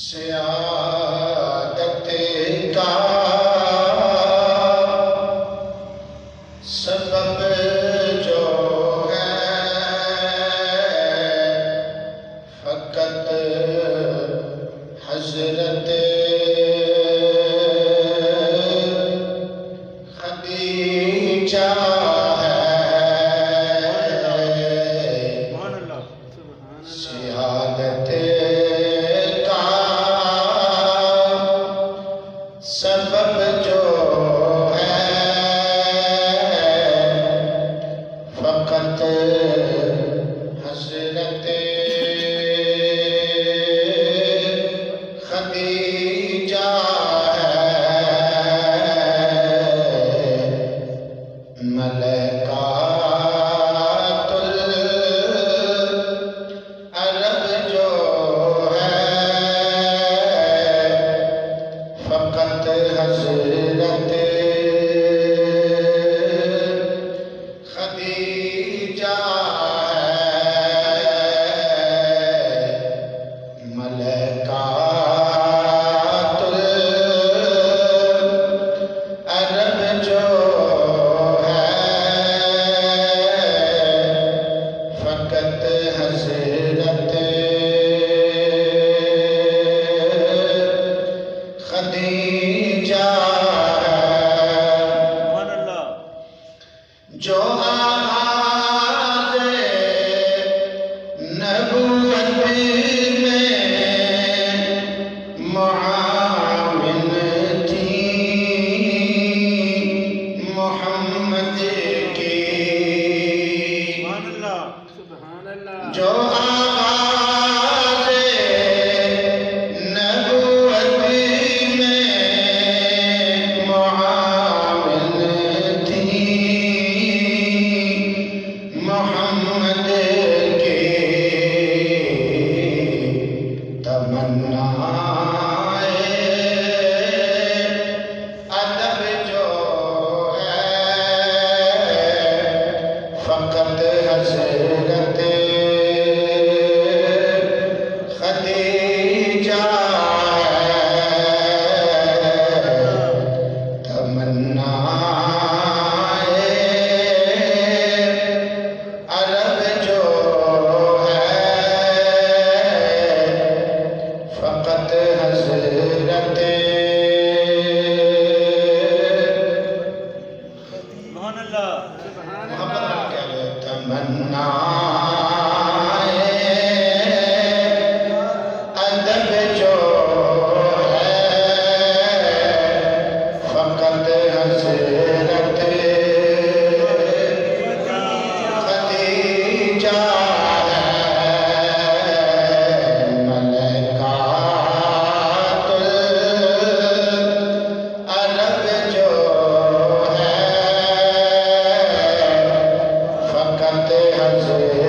سعادت کا سبب جو ہے فقط حضرت خدیجہ ہے۔ سعادت کا سبب جو ہے فقط حضرت خدیجہ ہے۔ ملکات العرب جو ہے فقط حضرت خدیجہ ہے۔ ملکات العرب جو ہے فقط حضرت خدیجہ ہے۔ جو آغاز نبوت میں معاون تھی محمد کی، جو آغاز نبوت میں معاون تھی محمد کی، تمنائے ادب جو ہے فقط حضرت خدیجہ ہے۔ تمنائے عرب جو ہے فقط حضرت محمد کہہ رہے تمنائے ادب جو ہے فقط حضرت خدیجہ ہے۔ ملکات العرب جو ہے فقط حضرت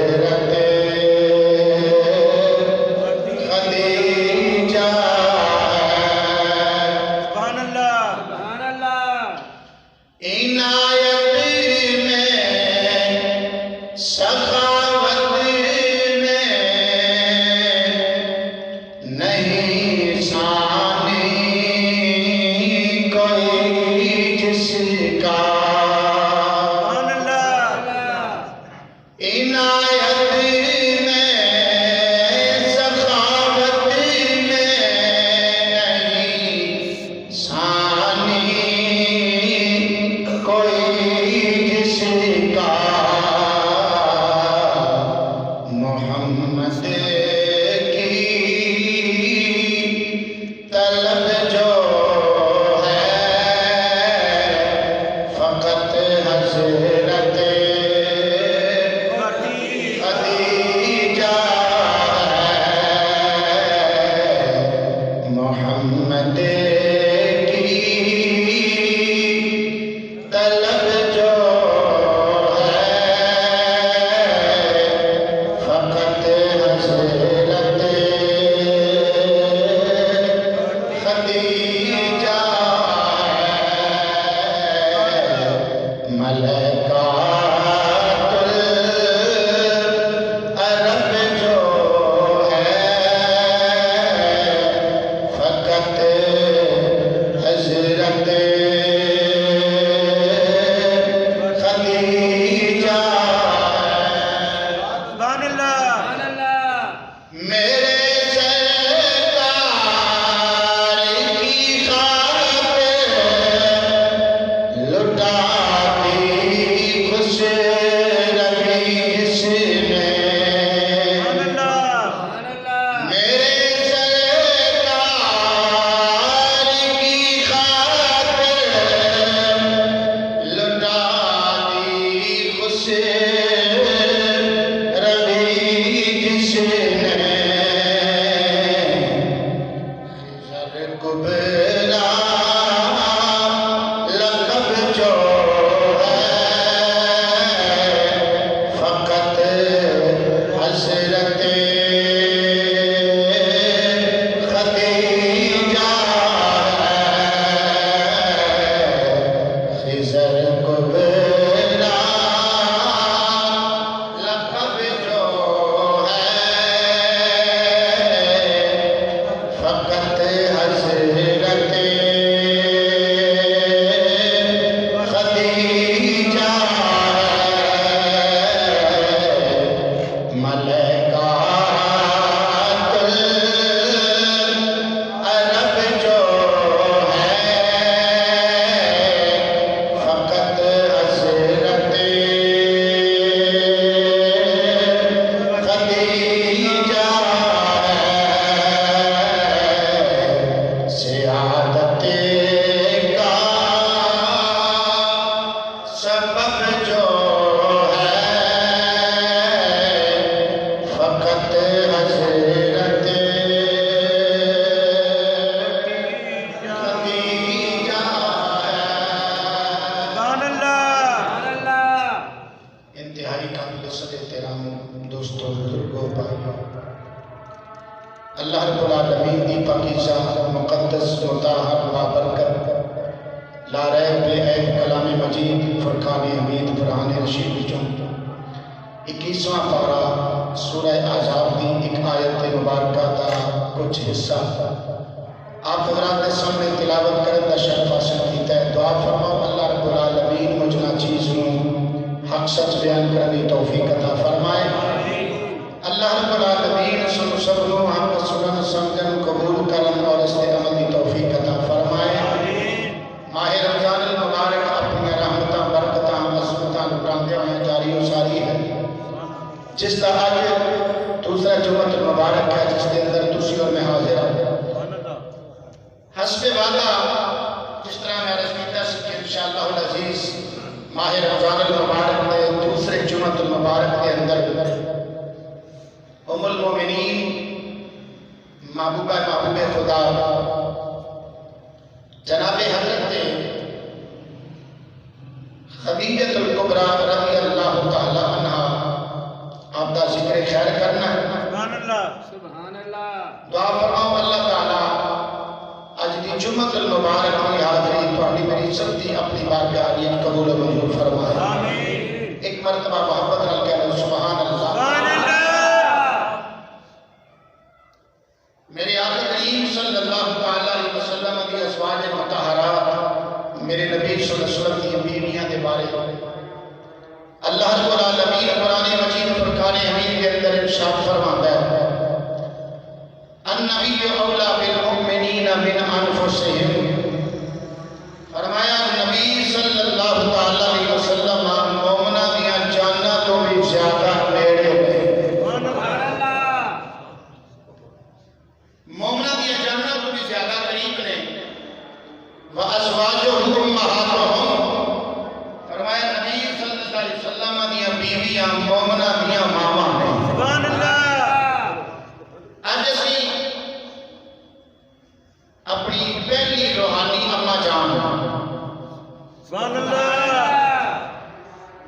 سے ربی جس نے خضر کبرا لقب جو ہے فقط حضرت خدیجہ ہے خضر کبرا لقب جو ہے فقط حضرت خدیجہ ہے ملکات العرب جو ہے فقط حضرت خدیجہ ہے سعادت کا سبب جو ہے فقط حضرت خدیجہ ہے انتہائی قابل صد احترام دوستوں بزرگوں بھائیوں اللہ رب العالمین دی پاکیزہ مقدس مطہر بابرکت لا ریب عیب کلام مجید فرقان حمید برہان رشید وچوں 21واں پارہ سورہ احزاب دی ایک آیت مبارکہ دا کچھ حصہ آپ حضرات کے سامنے تلاوت کرنے دا شرف حاصل کیتا ہے دعا فرماؤ اللہ رب العالمین مجھنا چیز نوں حق سچ بیان کرنے توفیق عطا فرمائے اللہ رب العالمین سب نوں حق سنن سمجھن قبول کرن اور اس کے عمل دی توفیق عطا فرمائے ماہ رمضان المبارک اپنی رحمتاں برکتاں عظمتاں براندے ہوئے جاری و ساری ہے جس کا آج دوسرا جمعہ المبارک ہے جس کے اندر تسی اور میں حاضر ہوں حسب وعدہ جس طرح میں عرض کیتا سی کہ انشاءاللہ العزیز ماہ رمضان المبارک کے دوسرے جمعہ المبارک کے اندر ام المومنین محبوبہ محبوب خدا جناب حضرت خدیجہ الکبریٰ رضی اللہ تعالی عنہ آپ دا ذکر خیر کرنا ہے سبحان اللہ دعا فرماؤ اللہ تعالی آج دی جمعہ المبارک کی حاضری تہاڈی میری سب دی اپنی بارگاہ عالیہ قبول و منظور فرمائے آمین ایک مرتبہ محبت نال کہہ لو سبحان اللہ سبحان اللہ میرے آقا کریم صلی اللہ تعالی علیہ وسلم دی ازواج مطہرات میرے نبی صلی اللہ علیہ وسلم دی بیویاں دے بارے اللہ رب العالمین قرآن مجید فرقان حمید کے اندر ارشاد فرماتا ہے النبی اولا بالمؤمنین من انفسہم فرمایا نبی صلی اللہ تعالی علیہ وسلم مومنہ دیا جانا تو بھی زیادہ نیڑے ہیں مومنہ دیا جانا تو بھی زیادہ قریب نے وَأَزْوَاجُهُ أُمَّهَاتُهُمْ فرمایا نبی صلی اللہ علیہ وسلم دیا بیویاں مومنہ دیا ماما نے سبحان اللہ آج اسی اپنی پہلی روحانی اماں جان سبحان اللہ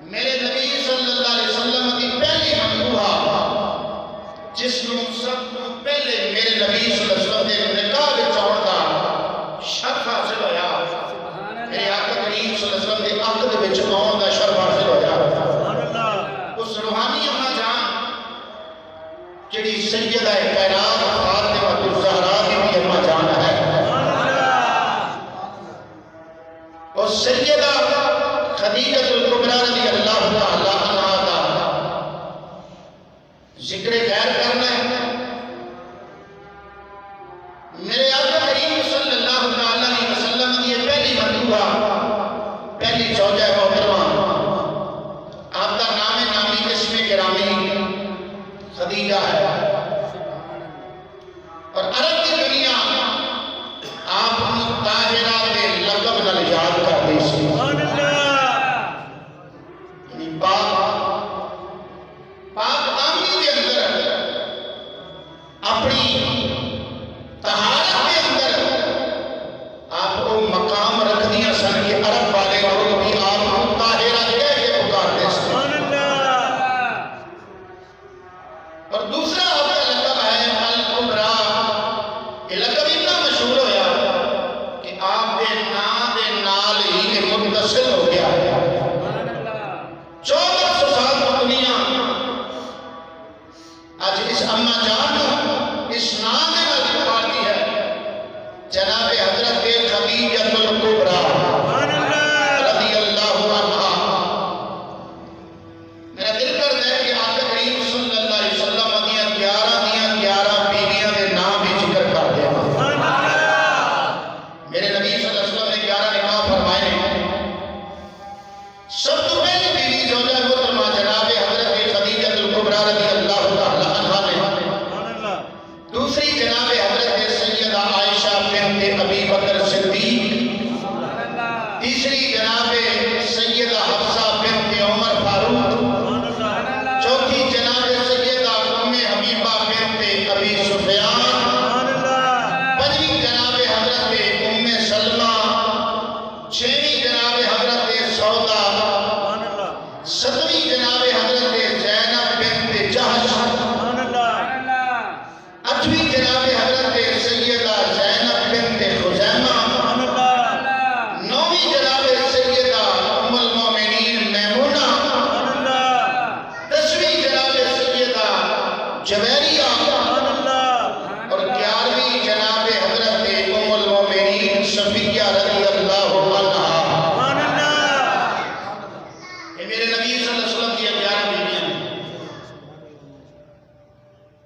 میرے نبی صلی اللہ علیہ وسلم کی پہلی ممدوحہ جس نوں سب تو پہلے میرے نبی صلی اللہ علیہ وسلم کے نکاح وچ آਉਣ دا شرف حاصل ہویا میرے آقا کریم صلی اللہ علیہ وسلم کے عقد وچ آਉਣ دا شرف حاصل ہویا سبحان اللہ اس روحانی اماں جان جڑی سیدہ کائنات فاطمہ الزہرا کی اماں جان ہے اور سیدہ خدیجہ الکبریٰ رضی اللہ تعالی عنہا کا ذکر خیر کرنا ہے میرے آقا کریم صلی اللہ تعالی علیہ وسلم کی یہ پہلی مطلوبہ پہلی زوجہ محترمہ آپ کا نام نامی اسم گرامی خدیجہ ہے اور عرب کی دنیا آپ طاہرہ کے لقب نال یاد کرتے سی یعنی پاک جناب حضرت زینب بنت جہش، سبحان اللہ 8ویں جناب حضرت سیدہ زینب بنت خزیمہ، سبحان اللہ 9ویں جناب سیدہ ام المومنین میمونہ، سبحان اللہ 10ویں جناب سیدہ جویریہ، سبحان اللہ اور 11ویں جناب حضرت ام المومنین صفیہ رضی اللہ عنہا۔ سبحان اللہ یہ میرے نبی صلی اللہ علیہ وسلم کی 11 بیویاں ہیں،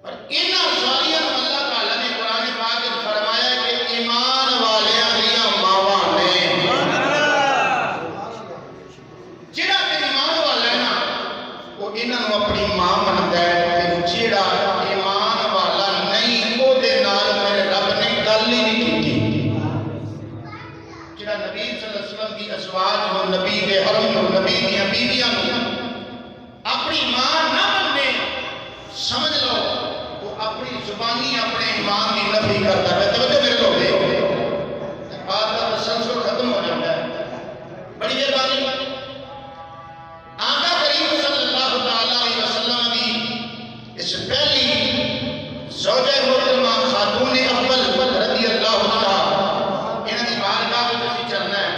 اور انہاں ساریاں اللہ تعالیٰ نے قرآن پاک میں فرمایا کہ ایمان والیاں دیاں ماواں نے۔ سبحان اللہ جڑا تے ایمان والا ہے نا وہ انہاں نوں اپنی ماں مندا ہے، تے جڑا ایمان والا نہیں او دے نال میرے رب نے گل ہی نہیں کیتی۔ جڑا نبی صلی اللہ علیہ وسلم دی ازواج ہو، نبی دے حرم ہو، نبی دیاں بیویاں نوں اپنی ماں نہ مننے، سمجھ لو وہ اپنی زبانی اپنے ایمان کی نفی کرتا ہے۔ توجہ میرے لوگ دے بات کا تسلسل ختم ہو جاتا ہے۔ بڑی مہربانی آقا کریم صلی اللہ تعالی علیہ وسلم کی اس پہلی زوجہ محترمہ خاتون اول رضی اللہ عنہا انہاں دی بارگاہ میں تسی چلنا ہے۔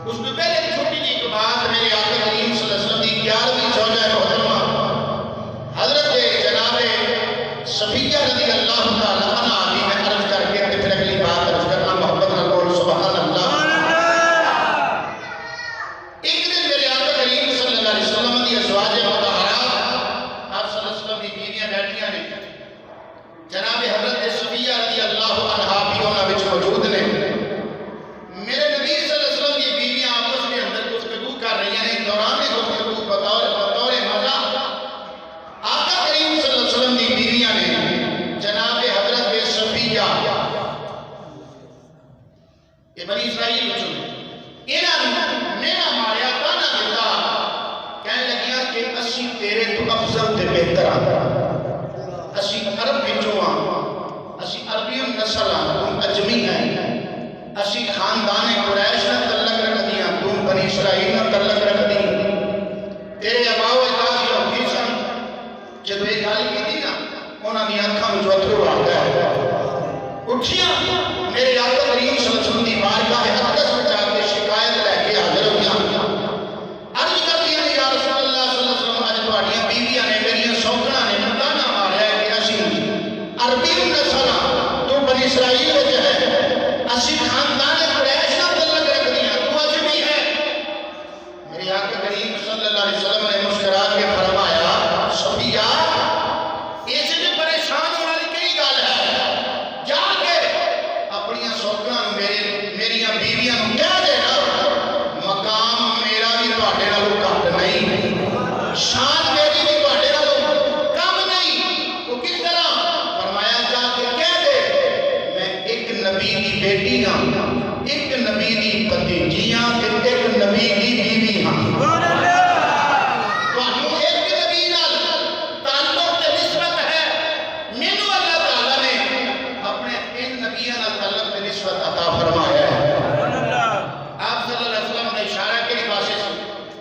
اس میں پہلے ایک چھوٹی جی ایک بات میرے آقا کریم صلی اللہ علیہ وسلم کی 11ویں زوجہ محترمہ حضرت جناب صفیہ رضی اللہ تعالی عنہا کی میں عرض کر کے پھر اگلی بات عرض کرنا، محبت نہ بول سبحان اللہ۔ سبحان اللہ ایک دن میرے آقا کریم صلی اللہ علیہ وسلم کی ازواج مطہرات آپ صلی اللہ علیہ وسلم کی بیویاں بیٹھیاں نے، جناب حضرت صفیہ رضی اللہ عنہا بھی انہاں وچ موجود نے۔ میرے نبی صلی اللہ علیہ وسلم کی بیویاں آپس میں اندر گفتگو کر رہی ہیں۔ دوران گفتگو بطور مزہ آقا کریم صلی اللہ علیہ وسلم کی بیویاں نے جناب حضرت صفیہ یہ بنی اسرائیل بچوں نے انہاں نوں میرا ماریا تانا دیتا، کہنے لگیاں کہ اسی تیرے تو افضل تے بہتر ہاں، اسی عرب وچوں ہاں، اسی عربیوں نسل ہاں، تم اجمی ہیں، اسی خاندان قریش نہ تعلق رکھ دیاں، تم بنی اسرائیل نہ تعلق رکھ دی، تیرے ابا و اجداد یہودی سن۔ جب یہ گل کی نا انہاں دی اکھاں وچ اترو آ گیا، اٹھیاں میرے آقا کریم صلی اللہ علیہ وسلم دی بارگاہ اقدس میں جا کے شکایت لے کے حاضر ہوئیاں، عرض کرتی ہیں یا رسول اللہ صلی اللہ علیہ وسلم اج تہاڈیاں بیویاں نے میریاں سوکھنا نے تانا ماریا ہے کہ اسی عربی نسل ہاں، تو بنی اسرائیل وچ ہے، اسی خاندان قریش نہ تعلق رکھ دیاں، تو اجمی ہے۔ میرے آقا کریم صلی اللہ علیہ وسلم نے مسکرا کے فرمایا صفیہ اس میں پریشان ہونے والی کئی گل ہے، جا کے اپنی سوکھنا میریاں بیویاں نوں کہہ دینا مقام میرا بھی تہاڈے نالوں گھٹ نہیں، شان میری بھی تہاڈے نالوں کم نہیں۔ وہ کس طرح فرمایا جا کے کہہ دے میں ایک نبی دی بیٹی ہاں، ایک نبی دی بھتیجی ہاں، تے ایک نبی دی بیوی ہاں۔ سبحان اللہ تانوں ایک نبی نال تعلق تے نسبت ہے، مینوں اللہ تعالیٰ نے اپنے ان نبیاں نال تعلق تے نسبت عطا فرمایا ہے۔ سبحان اللہ آپ صلی اللہ علیہ وسلم کا اشارہ کہڑی پاسے سے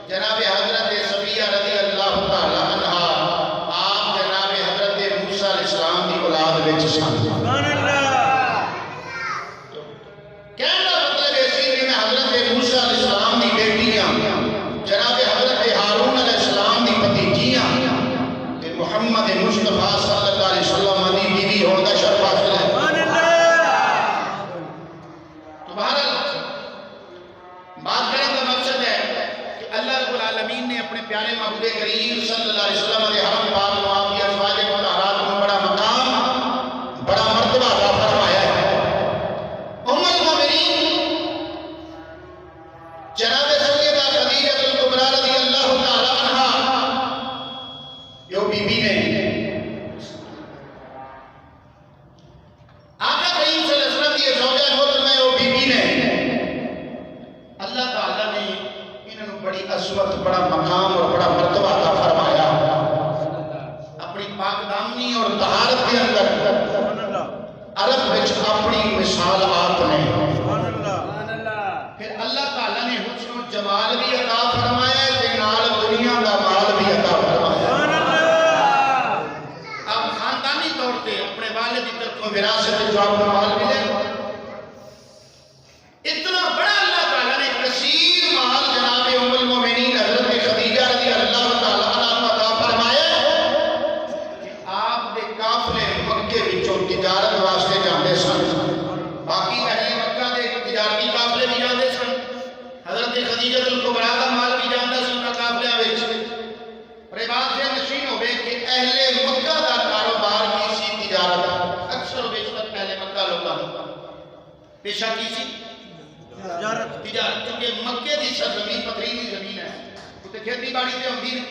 جناب حضرت صفیہ رضی اللہ تعالی عنہا آپ جناب حضرت موسیٰ علیہ السلام کی اولاد وچ سن۔ سبحان اللہ کہنے کا مطلب ہے کہ میں حضرت موسیٰ علیہ السلام کی بیٹیاں، جناب حضرت ہارون علیہ السلام کی بھتیجیاں تے محمد مصطفیٰ صلی اللہ علیہ وسلم کی بیوی ہونے کا شرف حاصل ہے۔ سبحان اللہ تو بہرحال بات کرنے کا مقصد ہے کہ اللہ رب العالمین نے اپنے پیارے محبوب کریم صلی اللہ علیہ وسلم کے حرم پاک میں آپ کی ازواج مطہرات کو بڑا مقام، بڑا مرتبہ عطا فرمایا ہے۔ ام المومنین جناب سیدہ خدیجہ الکبریٰ رضی اللہ تعالی عنہا یہ بی بی نے آقا کریم صلی اللہ علیہ وسلم کی زوجہ محترمہ یہ بی بی نے اللہ تعالیٰ نے انہوں نے بڑی عظمت، بڑا مقام اور بڑا مرتبہ عطا فرمایا۔ اپنی پاک دامنی اور طہارت کے اندر سبحان اللہ عرب وچ اپنی مثال آپ نے، سبحان اللہ پھر اللہ تعالیٰ نے حسن و جمال بھی عطا فرمایا تے نال دنیا دا وراثت جو آپ کو مال ملے. اتنا بڑا اللہ تعالیٰ نے کثیر مال جناب ام المومنین حضرت خدیجہ رضی اللہ تعالیٰ عنہ عطا فرمایا کہ آپ کے قافلے مکے وچوں تجارت واسطے جاندے سن. باقی اہل مکہ دے تجارتی قافلے بھی جاندے سن. حضرت خدیجہ الکبریٰ دا مال بھی جاندا سی انہاں قافلیاں وچ. اور یہ بات یہ نشین ہوئے کہ اہل مکہ دا کاروبار کی سی تجارت. اکثر و بیشتر اہل مکہ لوگاں پیشہ کی سی تجارت. کیونکہ مکے دی سرزمین پتھریلی زمین ہے, اتنے کھیتی باڑی تے ہوندی نہیں.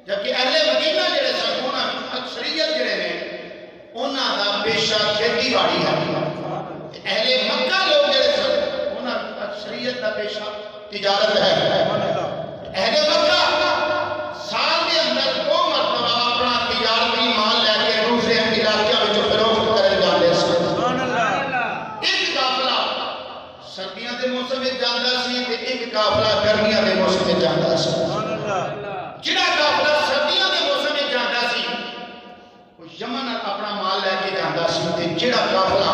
جبکہ اہل مدینہ جڑے سن انہاں اکثریت جڑے نے انہاں دا پیشہ کھیتی باڑی ہے. اہل مکہ لوگ جڑے سن انہاں اکثریت دا پیشہ تجارت ہے. اہل مکہ سال کے اندر 2 مرتبہ اپنا تجارتی مال لے کے دوسرے علاقوں میں فروخت کرنے جاندے سن. ایک قافلہ سردیاں دے موسم میں جاندا سی تے ایک قافلہ گرمیاں دے موسم میں جاندا سی. جڑا قافلہ سردیاں دے موسم میں جاندا سی وہ یمن اپنا مال لے کے جاندا سی تے جڑا قافلہ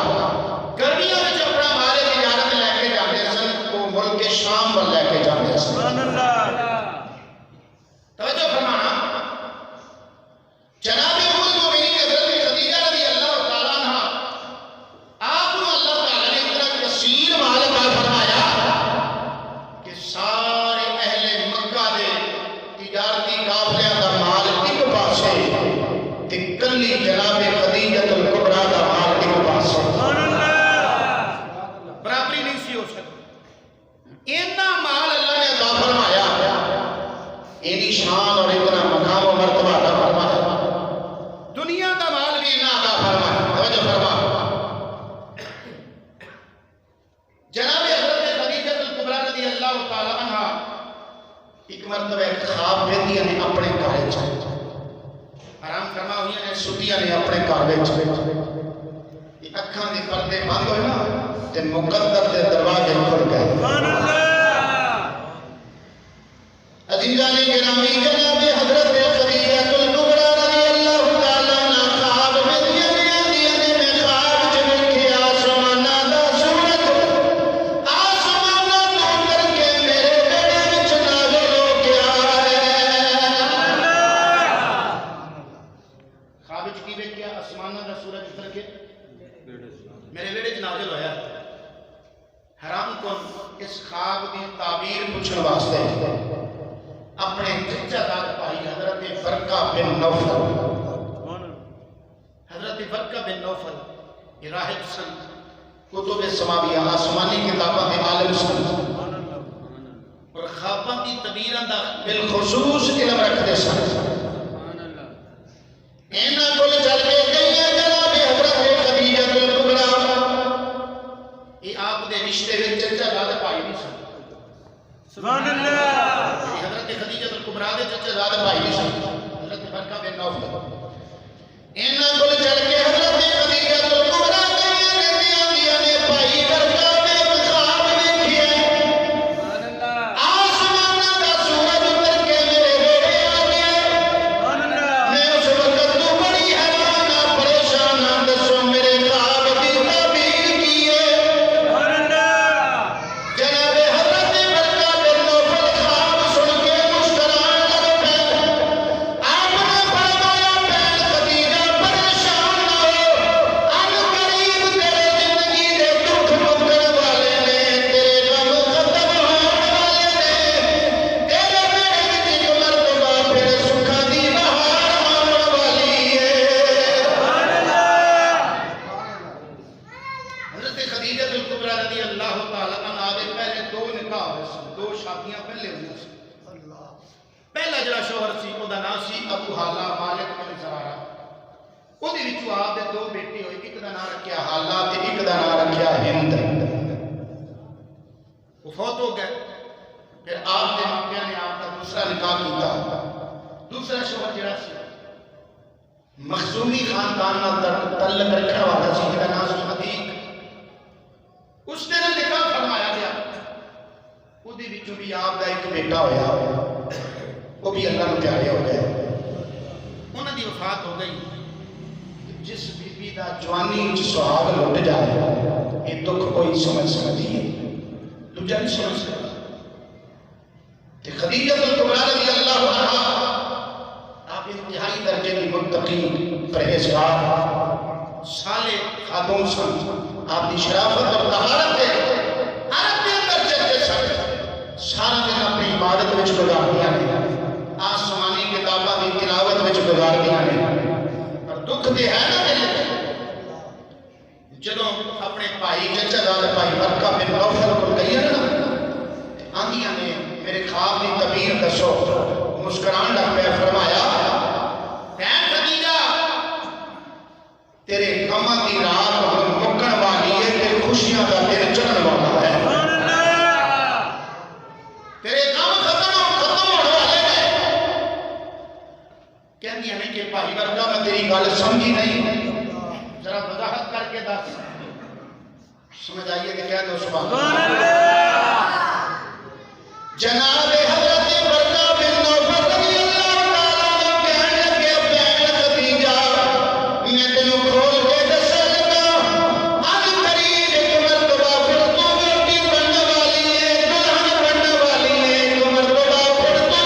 گرمیاں وچ اپنا مال تجارت لے کے جاندے سن وہ ملک شام ول لے کے جاندے سن. توجہ فرمانا. جناب ام المومنین حضرت خدیجہ رضی اللہ تعالیٰ عنہ آپ کو اللہ تعالیٰ نے اتنا کثیر مال عطا فرمایا کہ سارے اہل مکہ دے تجارتی قافلیاں دا مال ایک پاسے تے کلی جناب خدیجہ الکبریٰ دا مال ایک پاسے. برابری نہیں سی ہو سکتی. اتنا مال اللہ نے عطا فرمایا, اینی شان اور اتنا مقام و مرتبہ عطا فرمایا. دنیا کا مال بھی نہ عطا فرمایا. توجہ فرما. جناب حضرت خدیجہ الکبریٰ رضی اللہ تعالی عنہ ایک مرتبہ ایک خواب ویندیاں نے اپنے گھر وچ آرام فرما ہوئی نے سُتیاں نے اپنے گھر وچ. اکھاں دے پردے بند ہوئے نا تے مقدر دے دروازے کھل گئے. عزیزان گرامی جناب حضرت خدیجہ الکبریٰ رضی اللہ تعالی عنہ خواب میں دیاں میں خواب وچ ویکھیا آسماناں دا سورج آسماناں تو کر کے میرے بیڑے وچ نازل ہو کے آ رہا ہے. خواب وچ کی ویکھیا آسماناں دا سورج اتر کے میرے بیڑے وچ نازل ہویا. حرام کون اس خواب دی تعبیر پوچھن واسطے اپنے چچا داد بھائی حضرت فرقہ بن نوفل یہ راہب سن, کتب سماویہ آسمانی کتاباں دے عالم سن اور خواباں دی تعبیراں دا بالخصوص علم رکھتے سن. انہاں کول چل کے گئیاں جناب حضرت خدیجہ الکبریٰ. یہ آپ دے رشتے وچ چچا داد بھائی نہیں سن. سبحان اللہ. حضرت خدیجہ الکبریٰ دے چچا زاد بھائی نہیں سن حضرت فرقہ بن نوفل. انہاں کول چل کے حضرت خدیجہ الکبریٰ کہندیاں نے بھائی فرقہ میں خواب ویکھیا آسماناں دا سورج اتر کے میرے بیڑے آ گیا. میں اس وقت تو بڑی حیران پریشان ہاں, دسو میرے خواب دی تعبیر کی ہے. جناب حضرت فرقہ بن نوفل خواب سن کے مسکران لگ پے. آپ نے فرمایا بہن خدیجہ پریشان نہ ہو, ان قریب تیرے زندگی دے دکھ مکن والے نے, تیرے غم ختم ہون والے نے, تیرے بیڑے وچ ایک مرتبہ پھر سکھاں دی بہار آون والی ہے. حضرت خدیجہ الکبریٰ رضی اللہ تعالی عنہ دے پہلے 2 نکاح ہوئے سن, 2 شادیاں پہلے ہوئی سن. پہلا جڑا شوہر سی او دا نام سی ابو حالہ مالک بن زرارہ. او دے وچوں آپ دے 2 بیٹے ہوئے, ایک دا نام رکھیا حالہ تے ایک دا نام رکھیا ہند. وہ فوت ہو گئے. پھر آپ دے ماپیاں نے آپ کا دوسرا نکاح کیتا. دوسرا شوہر جڑا سی مخزومی خاندان نال تعلق رکھنے والا سی, جس کا نام سی عتیق. اس نے نکاح فرمایا گیا. وہ بھی آپ کا ایک بیٹا ہویا, وہ بھی اللہ کو پیارے ہو گئے. انہوں کی وفات ہو گئی. جس بی بی دا جوانی سہاگ لٹ جائے یہ دکھ کوئی سمجھ سکتی ہے دوجا نہیں سمجھ سکتا خدیجہ الکبریٰ رضی اللہ عنہا آپ انتہائی درجے کی متقی پرہیزگار صالح خاتون سن آپ کی شرافت اور طہارت ہے عرب کے اندر چلتے سن سارا دن اپنی عبادت وچ گزاردیاں نے آسمانی کتاباں کی تلاوت وچ گزاردیاں نے اور دکھ دے ہے نا دل جدوں اپنے بھائی چچا داد بھائی برکہ بن نوفل کو کہیا نا آندیاں نے میرے خواب کی تعبیر دسو مسکران لگ پہ فرمایا اے خدیجہ تیرے غماں دی رات مکن والی ہے تے خوشیاں دا دن چڑھن والا ہے تیرے غم ختم ہونے والے ہیں کہندی ہیں کہ بھائی برکہ میں تیری گل سمجھی نہیں ذرا وضاحت کر کے دس سمجھ آئیے کہ کہہ دو سبحان اللہ جناب حضرت برکہ بن نوفل رضی اللہ تعالیٰ نے کہنے لگے بہن خدیجہ میں تینوں کھول کے دسا لگا آج قریب ایک مرتبہ پھر تو بیٹی بننے والی ہے دلہن بننے والی ہے ایک مرتبہ پھر تو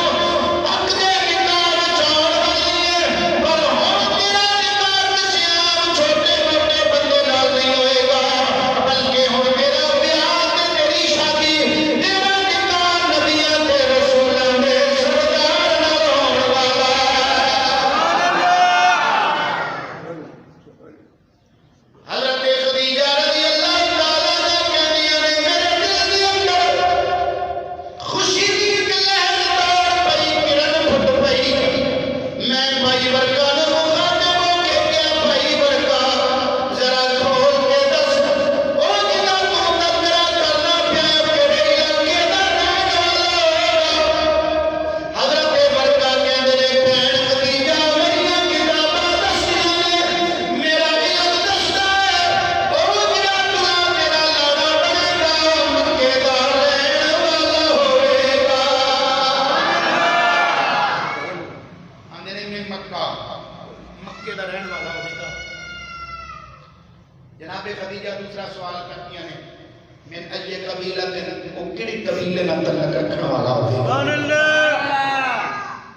حق دے نکاح چاہنے والی ہے پر ہون تیرا نکاح کسی عام چھوٹے موٹے بندے نال نہیں ہوئے گا بلکہ ہون تیرا بیاہ تے تیری شادی تیرا مکے دا رہن والا ہوئے گا جناب خدیجہ دوسرا سوال کرتی ہیں من ای قبیلہ دن وہ کڑی قبیلے نہ تعلق رکھنے والا ہوئے گا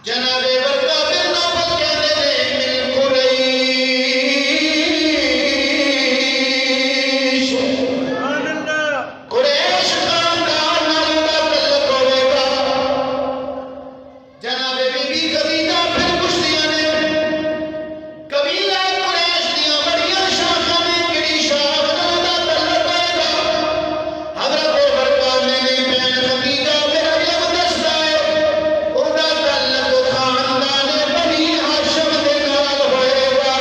جناب برکہ بن نوفل کہتے ہیں من قریش خاندان نال دا تعلق ہوئے گا جناب بی بی خدیجہ پھر پوچھتیاں نے قبیلہ قریش دیاں بڑیاں شاخاں نے کڑی شاخ نال دا تعلق ہوئے گا حضرت برکہ نے بہن خدیجہ میرا علم دستا ہے اوندا تعلق خاندان بنی ہاشم دے نال ہوئے گا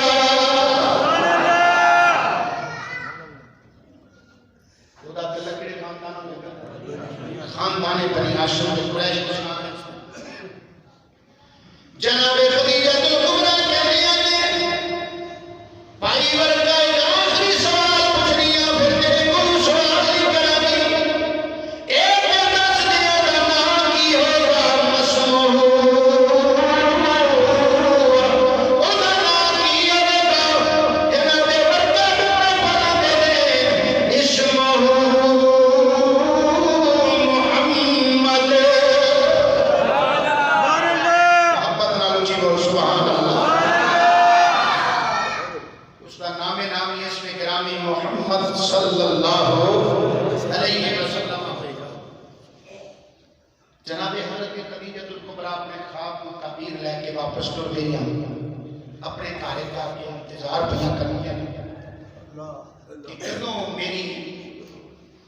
اوندا تعلق کڑے خاندان ہوئے گا خاندان بنی ہاشم دے قریش کو سنا جناب خدیجہ الکبریٰ کہتے ہیں بھائی برکہ ایک آخری سوال پوچھنی ہے پھر تیرے کوئی سوال نہیں کرانی ایک دس دنوں کا نام کی ہوگا مسموح ادا نام کی ہوگا جناب برکہ پڑھتے ہیں اسمہ محمد محبت نالو جی بول سبحان اللہ اس کا نام نامی اسم گرامی محمد صلی اللہ علیہ وسلم ہوئے گا جناب حضرت خدیجہ الکبریٰ اپنے خواب کو تعبیر لے کے واپس ٹر گئی اپنے کارے کا کے انتظار پہ کرنی کہ کدوں میری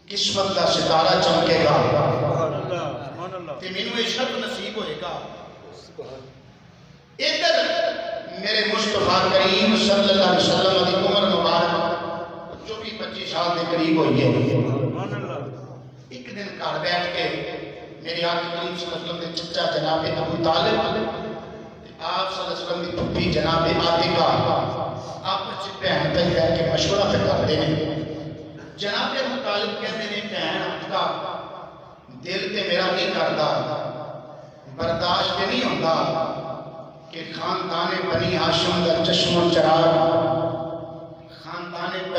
قسمت کا ستارہ چمکے گا تے مینوں یہ شرف نصیب ہوئے گا ادھر میرے مصطفیٰ کریم صلی اللہ علیہ وسلم کی عمر مبارک 24-25 سال کے قریب ہوئی ہے ایک دن گھر بیٹھ کے میرے آقا کریم صلی اللہ علیہ وسلم کے چچا جناب ابو طالب آپ صلی اللہ علیہ وسلم کی پھپھی جناب عاتقہ آپس میں بہن پہ بیٹھ کے مشورہ پہ کرتے ہیں جناب ابو طالب کہتے ہیں بہن عاتقہ دل تے میرا نہیں کرتا برداشت نہیں ہوتا کہ خاندان بنی ہاشم دا چشم و چراغ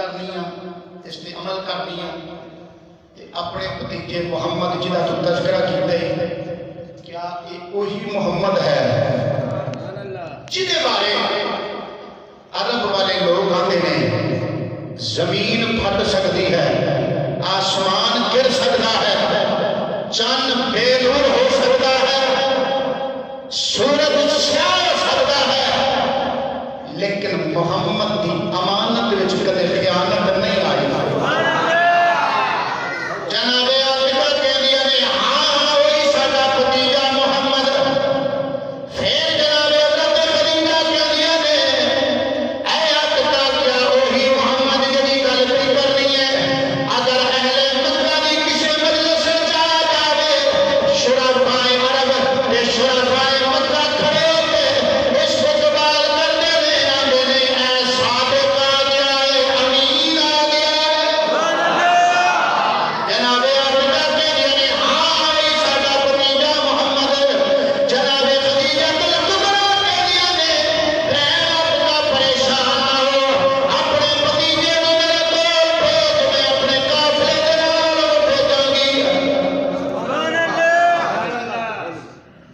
کرنی اس تے عمل کرنی تے اپنے بھتیجے محمد جہاں تو تذکرہ کیتا ہے کیا یہ وہی محمد ہے جہدے بارے عرب والے لوگ آتے ہیں زمین پھٹ سکتی ہے آسمان گر سکتا ہے چند بے نور ہو سکتا ہے سورج سیاہ ہو سکتا ہے لیکن محمد کی امانت وچ کدے خیانت نہیں آئی جناب آمنہ کہندیاں نے ہاں وہی ساڈا بھتیجا محمد پھر جناب حضرت خدیجہ کہندیاں نے اے آقا کیا وہی محمد جی گل پہ کرنی ہے اگر اہل مکہ دی کسی مجلس وچ آ جاوے شرفاء عرب تے شرفاء مکہ کھڑے ہو کے استقبال کرتے نے آندے نے اے صادق آ گیا ہے امین آ گیا ہے جناب آمنہ کہندیاں نے ہاں وہی ساڈا بھتیجا محمد جناب خدیجہ الکبریٰ کہندیاں نے اے آقا پریشان نہ ہو اپنے بھتیجے نوں میرے کول بھیج میں اپنے قافلے دے نال بھیجاں گی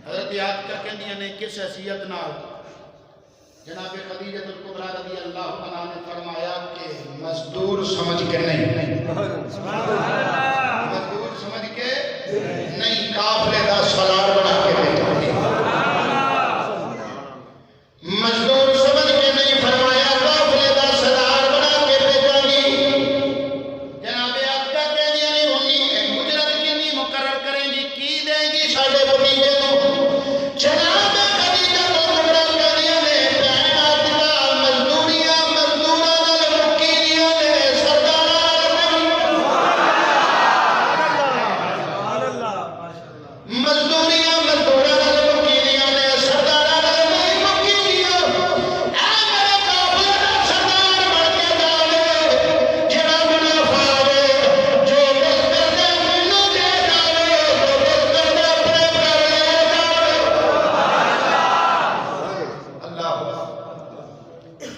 حضرت عاتکہ کہندیاں نے کس حیثیت نال جناب خدیجہ الکبریٰ رضی اللہ عنہا نے فرمایا کہ مزدور سمجھ کے نہیں مزدور سمجھ کے نہیں قافلے دا سالار بنا کے بھیجا گی مزدور سمجھ کے نہیں فرمایا قافلے دا سالار بنا کے بھیجا گی جناب عاتکہ کہندیاں نے اجرت کتنی مقرر کریں گی کی دیں گی ساڈے بھتیجے نوں جناب خدیجہ الکبریٰ کہندیاں نے بہن عاتکہ مزدوریاں مزدوراں نال وکیلیاں نے سرداراں نال مزدوریاں مزدوراں نال وکیلیاں نے سرداراں نال نہیں وکیلیاں اے میرے قافلے دا سردار بن کے جاوے جڑا منافع آوے جو دل کردے مینوں دے جاوے جو دل کردے اپنے گھر لے جاوے اللہ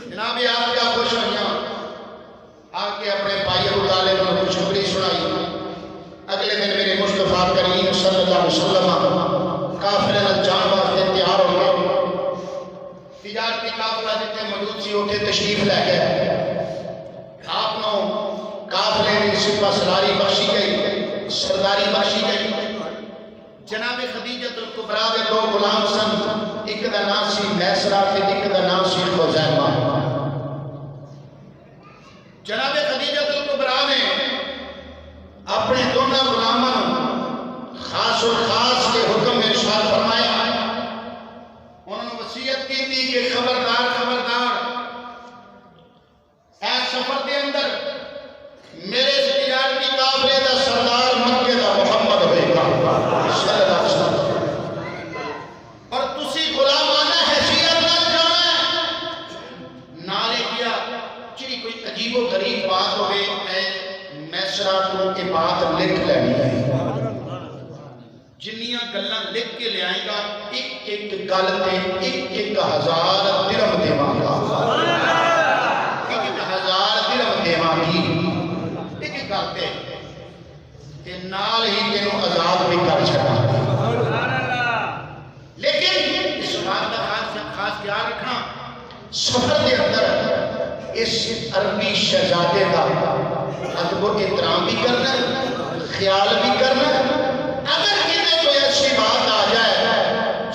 جناب عاتکہ خوش ہوئیاں آ کے اپنے بھائی ابو طالب نے خوشخبری سنائی اگلے دن میرے مصطفیٰ کریم صلی اللہ علیہ وسلم قافلے نال جان واسطے تیار ہو گئے تجارتی قافلہ جتنے موجود سی اوتھے تشریف لے گئے آپ نو قافلے دی سپہ سلاری بخشی گئی سرداری بخشی گئی جناب خدیجہ الکبریٰ دے دو غلام سن ایک دا نام سی میسرہ تے ایک دا نام سی خزیمہ جناب خدیجہ الکبریٰ نے اپنے دونوں غلاموں خاص و خاص کے حکم میں ارشاد فرمایا انہوں نے وصیت کی تھی کہ خبردار خبردار اے سفر دے اندر میرے اس تجارتی قافلے دا سردار مکے دا محمد ہوئے گا صلی اللہ علیہ وسلم اور تسی غلامانہ حیثیت نہ جانا ہے نالے کیا چری کوئی عجیب و غریب بات ہوئے اے میسرہ کو یہ بات لکھ لینی ہے جنیاں گلاں لکھ کے لے آئے گا ایک ایک گل تے ایک ہزار درہم دیواں گا ایک ہزار درہم دیواں گی ایک گل تے نال ہی تینوں آزاد بھی کر چھڑا لیکن اس بات کا خاص خیال رکھنا سفر کے اندر اس عربی شہزادے کا ادب و احترام بھی کرنا خیال بھی کرنا اگر کسی کوئی اچھی بات آ جائے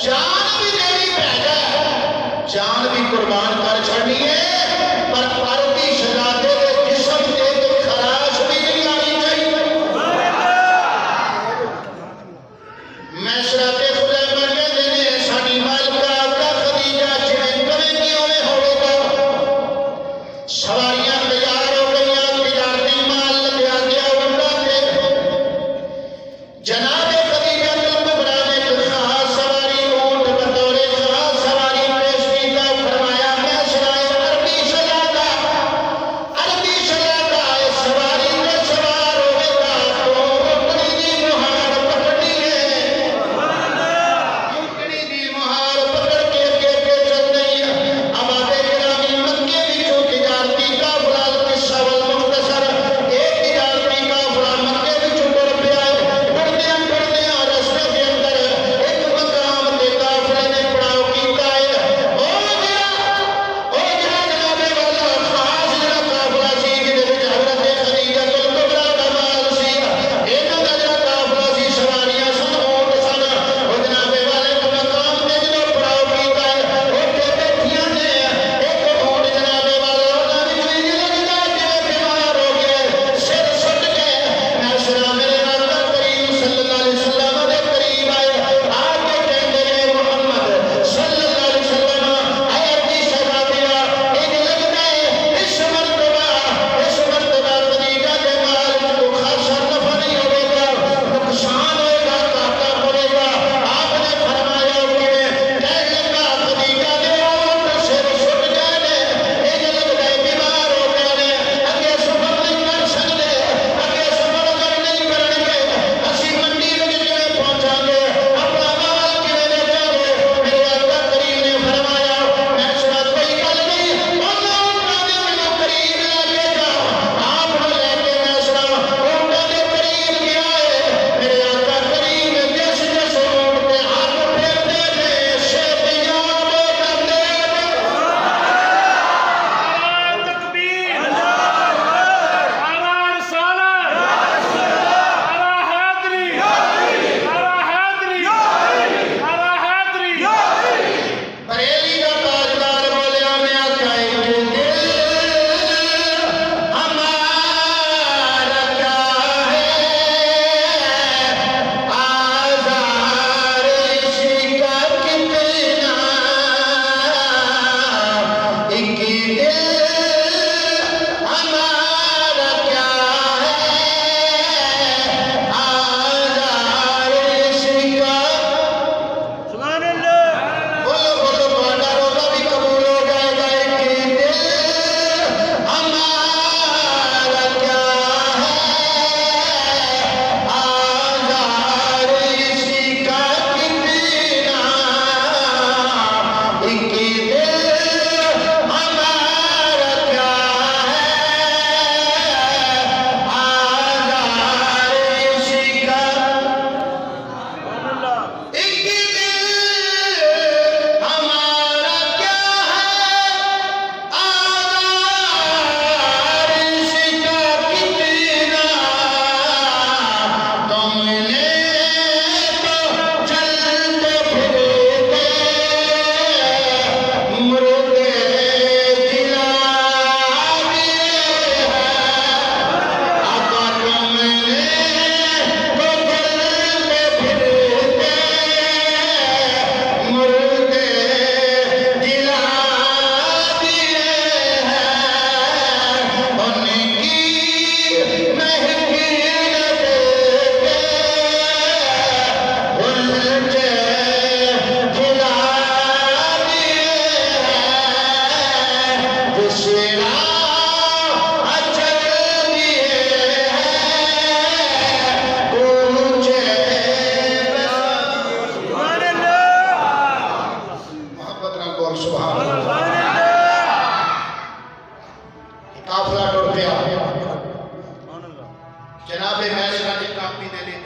جان بھی دینی پہ جائے جان بھی قربان کر چھڑنی ہے پر عربی شہزادے کے جسم ایک خراش بھی نہیں آنی چاہیے میسرہ تے خزیمہ کہندے نے ساڈی مالکہ آقا خدیجہ جویں کہیں کیوں میں ہوئے گا سواریاں تیار ہو گئیاں تجارتی مال لگیا گیا اونٹاں تے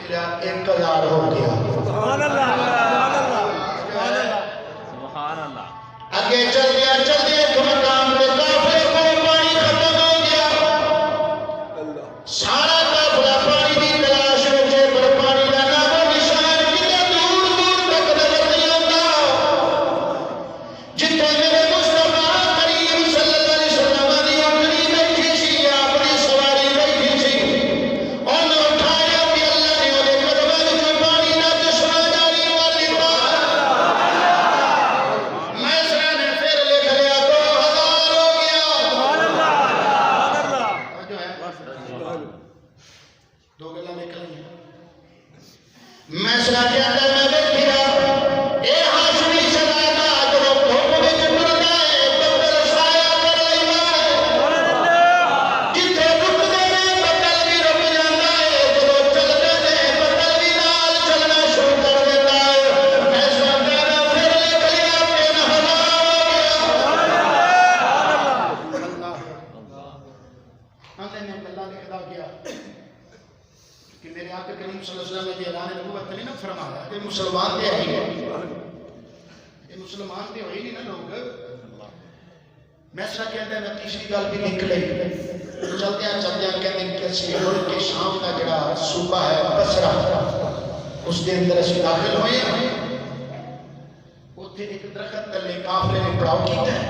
نکلیا 1000 ہو گیا سبحان اللہ سبحان اللہ سبحان اللہ سبحان اللہ آگے چل گیا ایک مقام پہ قافلے کو پانی ختم ہو گیا سارا قافلہ پانی کی تلاش میں پر پانی کا نام و نشان کتنے دور دور تک نظر نہیں آتا جتنے میرے مصطفیٰ کریم صلی اللہ علیہ وسلم نے اپنی بیٹھی سی اپنی سواری بیٹھی سی انہوں اٹھایا کہ اللہ نے انہیں قدمہ میں پانی نہ چشمہ جاری والی میں سرا نے پھر لکھ لیا 2000 ہو گیا سبحان اللہ سبحان اللہ جو ہے دو گلا نکل گئی میں سنا کہتا ہے میں بیٹھی رہا اے ہاشمی سلاتا جو دھوپ وچ ٹردا ہے بدل سایہ کر لیندا ہے سبحان اللہ جتھے رکدے نے بدل بھی رک جاندا ہے جدوں چلدے نے بدل بھی نال چلنا شروع کر دیندا ہے میں سنا کہتا پھر لکھ لیا 3000 ہو گیا اللہ آندے میں اللہ لکھدا گیا کہ میرے آقا کریم صلی اللہ علیہ وسلم نے اعلان نبوت نہیں نہ فرمایا کہ مسلمان دے ہی نہیں یہ مسلمان دے ہوئی نہیں نا لوگ میں سنا کہتا ہے میں تیسری گل بھی نکلے چلتے ہیں کہتے ہیں کہ سیہور کے شام کا جڑا صوبہ ہے بصرہ اس کے اندر اسی داخل ہوئے ہیں اتھے ایک درخت تلے قافلے نے پڑاؤ کیتا ہے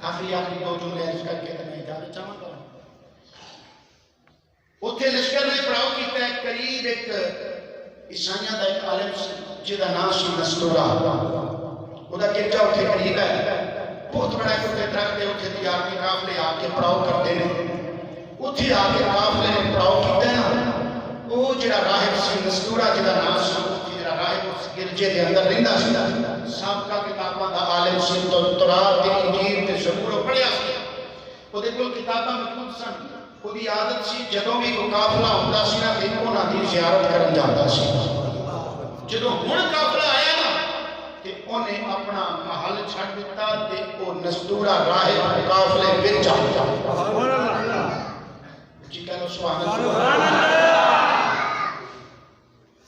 آخری دو جملے عرض کر کے میں اجازت چاہوں گا اتھے لشکر نے پڑاؤ کیتا ہے قریب ایک عیسائیاں دا ایک عالم جہاں نام سی نستورا وہ دا گرجا اتھے قریب ہے بہت بڑا ایک اتھے درخت ہے اتھے تیار کے قافلے آ کے پڑاؤ کرتے ہیں اتھے آ کے قافلے نے پڑاؤ کیتا ہے نا وہ جڑا راہب سی نستورا جہاں نام سی جڑا راہب اس گرجے دے اندر رہندا سی سابقہ کتاباں دا عالم سی تورات تے انجیل تے زبور پڑھیا سی وہ دے کول کتاباں موجود سن ਉਹਦੀ ਆਦਤ ਸੀ ਜਦੋਂ ਵੀ ਕੋਈ ਕਾਫਲਾ ਹੁੰਦਾ ਸੀ ਨਾ ਤੇ ਉਹਨਾਂ ਦੀ ਜ਼ਿਆਰਤ ਕਰਨ ਜਾਂਦਾ ਸੀ ਜਦੋਂ ਹੁਣ ਕਾਫਲਾ ਆਇਆ ਨਾ ਤੇ ਉਹਨੇ ਆਪਣਾ ਮਹੱਲ ਛੱਡ ਦਿੱਤਾ ਤੇ ਉਹ ਨਸਤੂਰਾ ਰਾਹਬ ਕਾਫਲੇ ਵਿੱਚ ਆ ਗਿਆ سبحان اللہ ਜੀ ਕਹਿੰਦਾ ਸੁਭਾਨ ਅੱਲਾਹ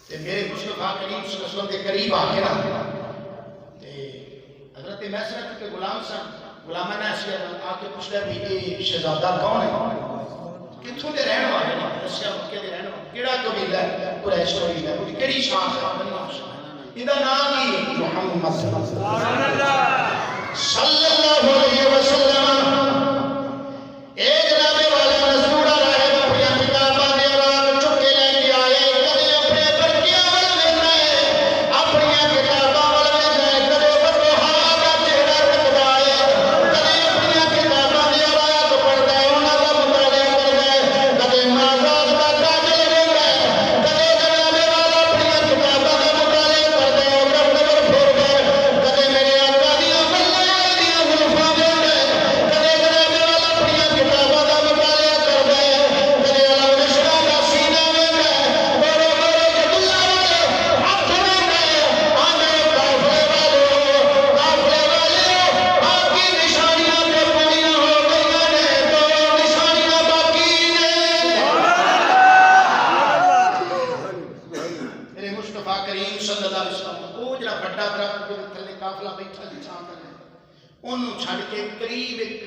ਤੇ ਮੇਰੇ ਮੁਸਤਫਾ کریم صلی اللہ علیہ وسلم ਦੇ ਕਰੀਬ ਆ ਕੇ ਨਾ ਤੇ حضرت مسرت کے غلام سن غلامہ نے اسے آ کے پوچھا بھی یہ شہزادہ کون ہے کتھوں دے رہن والے نے دسیا مکے دے رہن والے کیڑا قبیلہ ہے قریش قبیلہ ہے وہ کیڑی شان ہے ਇਹਦਾ ਨਾਮ ਕੀ ہے محمد سبحان اللہ صلی اللہ علیہ وسلم اے جناب والا نصورہ راہب اپنی کتاباں دے راہ چک کے لے کے آئے کدے اپنے برکیاں ول ویندا ہے اپنی کتاباں ول ویندا ہے کدے بطحا دا چہرہ تکدا ہے کدے اپنی کتاباں دے راہ تو پڑھدا ہے انہاں دا مطالعہ کردا ہے کدے نازاز دا کاجل ویندا ہے کدے جناب والا اپنی کتاباں دا مطالعہ کردا ہے اور نظر پھیردا ہے کدے میرے آقا دی ملے دی زلفاں ویندا ہے کدے جناب والا اپنی کتاباں دا مطالعہ کردا ہے کدے علم نشرہ دا سینہ ویندا ہے بڑے بڑے جدلہ والے ہاتھ ویندا ہے آندے قافلے والے آپ کی نشانیاں تے پوریاں ہو گئیاں نے تو نشانیاں باقی نے میرے مصطفیٰ کریم صلی اللہ علیہ وسلم وہ جڑا بڑا درخت جو تھلے قافلہ بیٹھا سی چھاں تھلے انہوں چھڑ کے قریب ایک